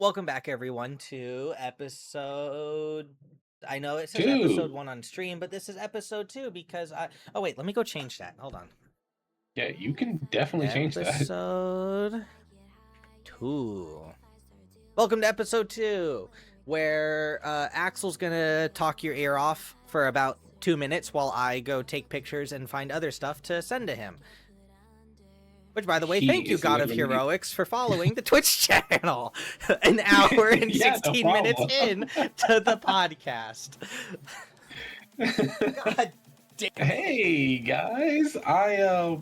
Welcome back, everyone, to episode. I know it says episode Two. 1 on stream, but this is episode 2 because I. Oh, wait, let me go change that. Hold on. Yeah, you can definitely change that. Episode 2. Welcome to episode 2, where Axel's gonna talk your ear off for about 2 minutes while I go take pictures and find other stuff to send to him. Which, by the way, He thank you, is God of literally Heroics, for following the Twitch channel. An hour and yeah, no 16 minutes problem. in to the podcast. God damn it. Hey guys, I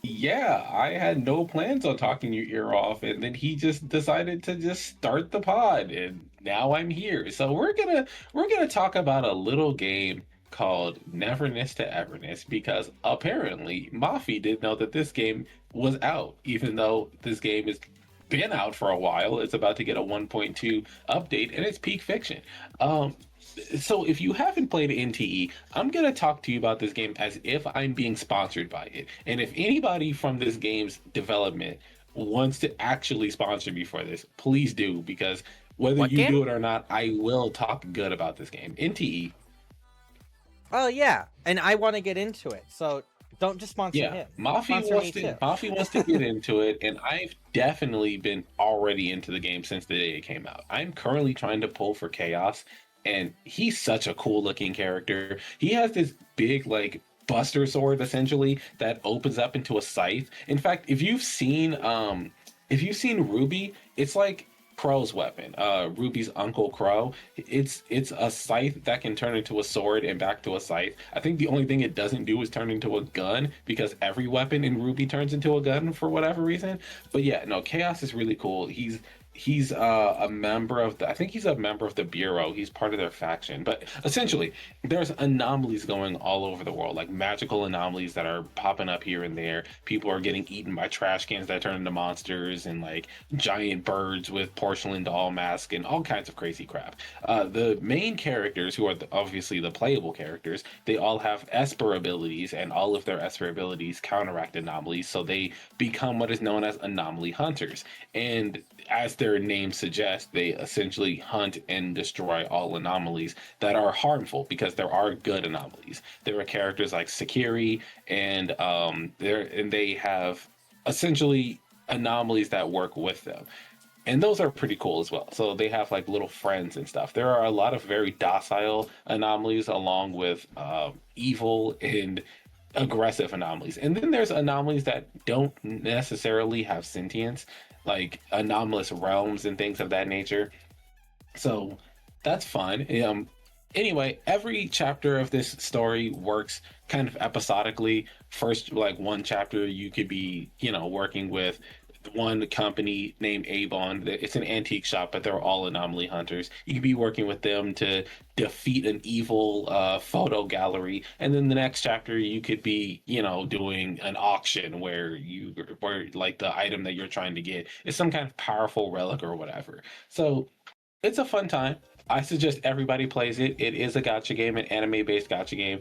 had no plans on talking your ear off, and then he just decided to just start the pod, and now I'm here. So we're gonna talk about a little game called Neverness to Everness because apparently Mafi didn't know that this game was out, even though this game has been out for a while. It's about to get a 1.2 update, and it's peak fiction. So if you haven't played NTE, I'm gonna talk to you about this game as if I'm being sponsored by it. And if anybody from this game's development wants to actually sponsor me for this, please do, because whether What you game? do it or not, I will talk good about this game. NTE. Oh, yeah. And I want to get into it. So don't just sponsor Yeah, him. Mafi Sponsor wants me to too. Mafi wants to get into it, and I've definitely been already into the game since the day it came out. I'm currently trying to pull for Chaos, and he's such a cool looking character. He has this big like buster sword essentially that opens up into a scythe. In fact, if you've seen Ruby, it's like Crow's weapon, Ruby's Uncle Crow. It's a scythe that can turn into a sword and back to a scythe. I think the only thing it doesn't do is turn into a gun because every weapon in Ruby turns into a gun for whatever reason. But yeah, no, Chaos is really cool. He's a member of the I think he's a member of the Bureau. He's part of their faction. But essentially, there's anomalies going all over the world, like magical anomalies that are popping up here and there. People are getting eaten by trash cans that turn into monsters, and like giant birds with porcelain doll mask and all kinds of crazy crap. The main characters, who are obviously the playable characters, they all have Esper abilities, and all of their Esper abilities counteract anomalies, so they become what is known as anomaly hunters. And as their name suggests, they essentially hunt and destroy all anomalies that are harmful, because there are good anomalies. There are characters like Sakiri, and they have essentially anomalies that work with them, and those are pretty cool as well. So they have like little friends and stuff. There are a lot of very docile anomalies, along with evil and aggressive anomalies. And then there's anomalies that don't necessarily have sentience, like anomalous realms and things of that nature. So that's fun. Anyway, every chapter of this story works kind of episodically. First, like one chapter, you could be, working with one company named Avon. It's an antique shop, but they're all anomaly hunters. You could be working with them to defeat an evil photo gallery, and then the next chapter you could be, doing an auction where like the item that you're trying to get is some kind of powerful relic or whatever. So it's a fun time. I suggest everybody plays it. It is a gacha game, an anime-based gacha game,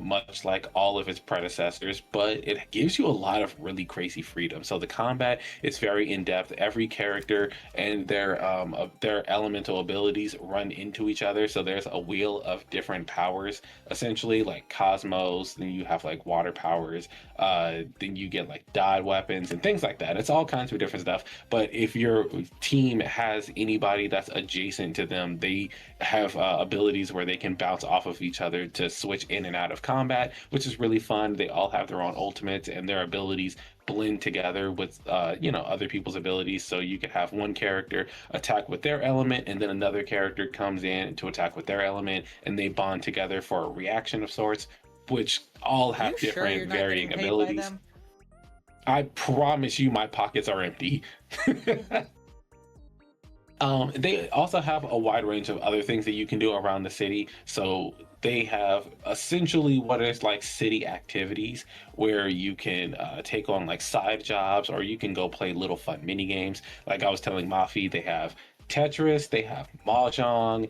much like all of its predecessors, but it gives you a lot of really crazy freedom. So the combat is very in-depth. Every character and their elemental abilities run into each other. So there's a wheel of different powers, essentially, like Cosmos. Then you have like water powers. Then you get like dot weapons and things like that. It's all kinds of different stuff. But if your team has anybody that's adjacent to them, they have abilities where they can bounce off of each other to switch in and out of combat, which is really fun. They all have their own ultimates, and their abilities blend together with other people's abilities. So you could have one character attack with their element, and then another character comes in to attack with their element, and they bond together for a reaction of sorts, which all Are you have sure you're different not getting varying paid by abilities. them? I promise you, my pockets are empty. They also have a wide range of other things that you can do around the city. So they have essentially what is like city activities, where you can take on like side jobs, or you can go play little fun mini games. Like I was telling Mafi, they have Tetris, they have Mahjong.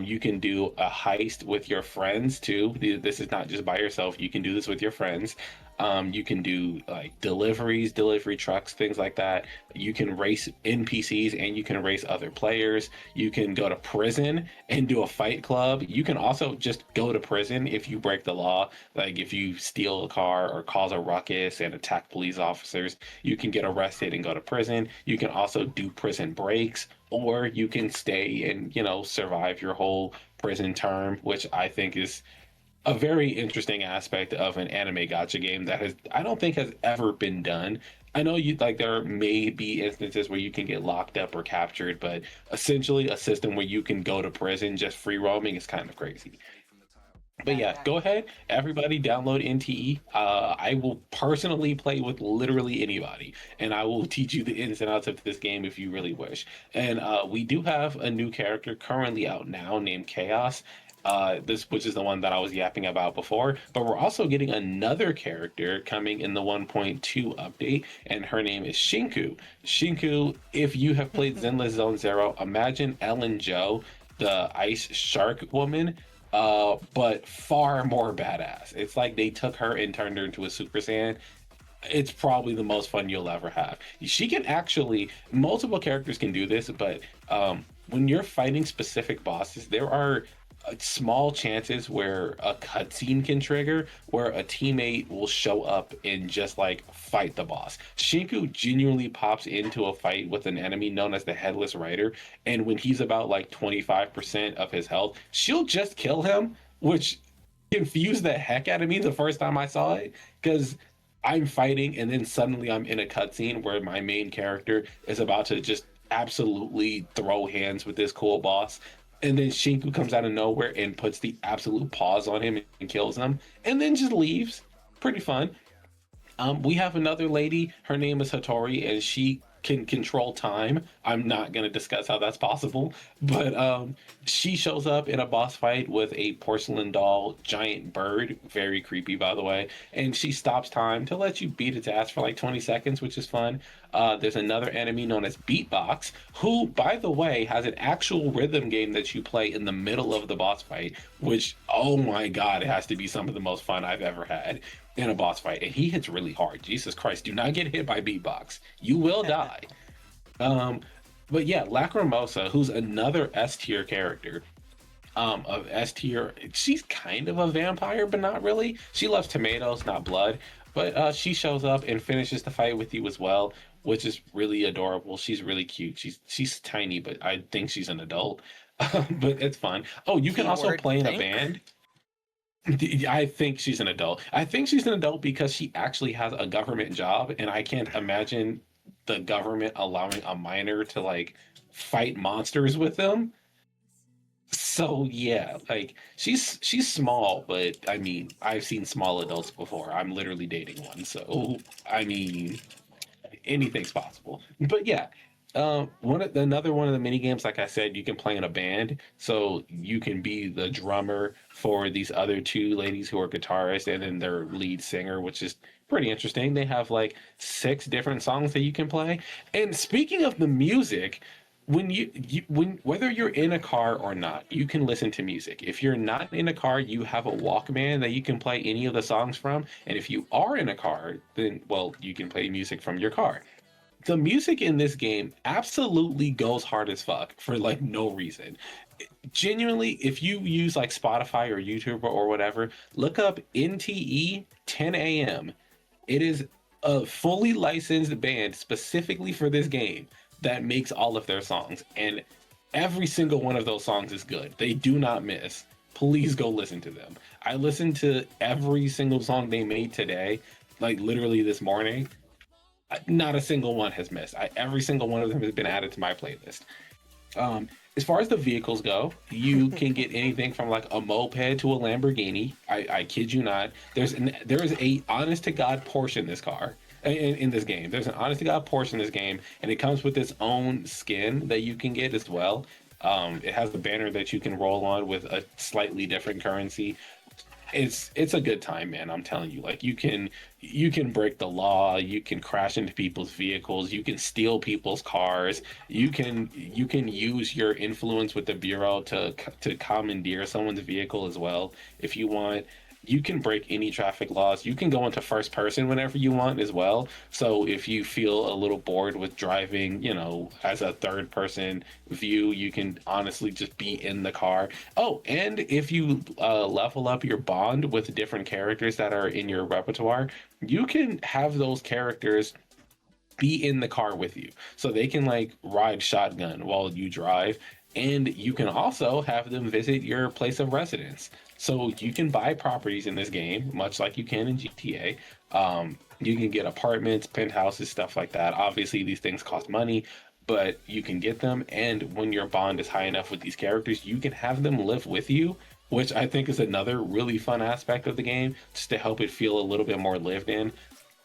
You can do a heist with your friends too. This is not just by yourself. You can do this with your friends. You can do like deliveries, delivery trucks, things like that. You can race NPCs and you can race other players. You can go to prison and do a fight club. You can also just go to prison if you break the law. Like if you steal a car or cause a ruckus and attack police officers, you can get arrested and go to prison. You can also do prison breaks, or you can stay and, survive your whole prison term, which I think is a very interesting aspect of an anime gacha game that I don't think has ever been done. I know you like there may be instances where you can get locked up or captured, but essentially a system where you can go to prison just free roaming is kind of crazy. But yeah, go ahead, everybody download NTE. I will personally play with literally anybody, and I will teach you the ins and outs of this game if you really wish. And we do have a new character currently out now named Chaos. This which is the one that I was yapping about before, but we're also getting another character coming in the 1.2 update, and her name is Shinku. Shinku, if you have played Zenless Zone Zero, imagine Ellen Joe, the ice shark woman, but far more badass. It's like they took her and turned her into a Super Saiyan. It's probably the most fun you'll ever have. She can actually, multiple characters can do this, but when you're fighting specific bosses, there are small chances where a cutscene can trigger where a teammate will show up and just like fight the boss. Shinku genuinely pops into a fight with an enemy known as the Headless Rider, and when he's about like 25% of his health, she'll just kill him, which confused the heck out of me the first time I saw it, because I'm fighting and then suddenly I'm in a cutscene where my main character is about to just absolutely throw hands with this cool boss, and then Shinku comes out of nowhere and puts the absolute pause on him and kills him, and then just leaves. Pretty fun. We have another lady. Her name is Hattori, and she can control time. I'm not going to discuss how that's possible, but she shows up in a boss fight with a porcelain doll giant bird. Very creepy, by the way. And she stops time to let you beat its ass for like 20 seconds, which is fun. There's another enemy known as Beatbox, who, by the way, has an actual rhythm game that you play in the middle of the boss fight, which, oh my god, it has to be some of the most fun I've ever had in a boss fight. And he hits really hard. Jesus Christ, do not get hit by Beatbox. You will die. But yeah, Lacrimosa, who's another S tier character. Of S tier, she's kind of a vampire, but not really. She loves tomatoes, not blood. But she shows up and finishes the fight with you as well, which is really adorable. She's really cute. She's tiny, but I think she's an adult. But it's fun. Oh, you can also play in a band. I think she's an adult. I think she's an adult because she actually has a government job, and I can't imagine the government allowing a minor to like fight monsters with them. So yeah, like she's small, but I mean, I've seen small adults before. I'm literally dating one, so I mean, anything's possible. But yeah, another one of the mini games, like I said, you can play in a band, so you can be the drummer for these other two ladies who are guitarists, and then their lead singer, which is pretty interesting. They have like 6 different songs that you can play. And speaking of the music, when when whether you're in a car or not, you can listen to music. If you're not in a car, you have a Walkman that you can play any of the songs from. And if you are in a car, then well, you can play music from your car. The music in this game absolutely goes hard as fuck for like no reason. Genuinely, if you use like Spotify or YouTube or whatever, look up NTE 10 a.m. It is a fully licensed band specifically for this game that makes all of their songs, and every single one of those songs is good. They do not miss. Please go listen to them. I listened to every single song they made today, like literally this morning. Not a single one has missed. Every single one of them has been added to my playlist. As far as the vehicles go, you can get anything from like a moped to a Lamborghini. I kid you not. There is a honest to God Porsche in this car. In this game, there's an honest to God Porsche in this game, and it comes with its own skin that you can get as well. It has the banner that you can roll on with a slightly different currency. It's a good time, man. I'm telling you, like you can break the law, you can crash into people's vehicles, you can steal people's cars, you can use your influence with the bureau to commandeer someone's vehicle as well if you want. you can break any traffic laws. You can go into first person whenever you want as well. So if you feel a little bored with driving, as a third person view, you can honestly just be in the car. Oh, and if you level up your bond with different characters that are in your repertoire, you can have those characters be in the car with you. So they can like ride shotgun while you drive. And you can also have them visit your place of residence. So you can buy properties in this game, much like you can in GTA. You can get apartments, penthouses, stuff like that. Obviously, these things cost money, but you can get them. And when your bond is high enough with these characters, you can have them live with you, which I think is another really fun aspect of the game, just to help it feel a little bit more lived in.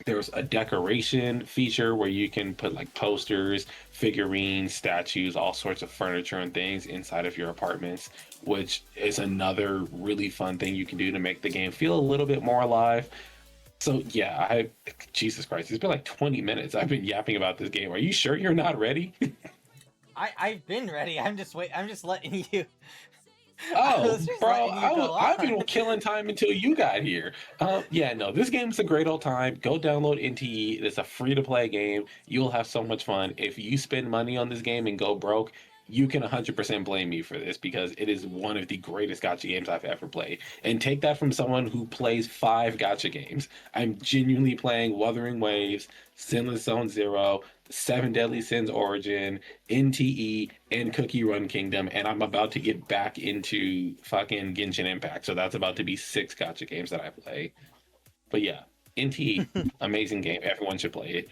There's a decoration feature where you can put like posters, figurines, statues, all sorts of furniture and things inside of your apartments, which is another really fun thing you can do to make the game feel a little bit more alive. So yeah, Jesus Christ, it's been like 20 minutes. I've been yapping about this game. Are you sure you're not ready? I've been ready. I'm just letting you. Oh, bro, I've been On. killing time until you got here. Yeah, no, this game's a great old time. Go download NTE. It's a free to play game. You'll have so much fun. If you spend money on this game and go broke, you can 100% blame me for this because it is one of the greatest gacha games I've ever played. And take that from someone who plays 5 gacha games. I'm genuinely playing Wuthering Waves, Sinless Zone Zero, Seven Deadly Sins Origin, NTE, and Cookie Run Kingdom, and I'm about to get back into fucking Genshin Impact. So that's about to be 6 gacha games that I play. But yeah, NTE, amazing game. Everyone should play it.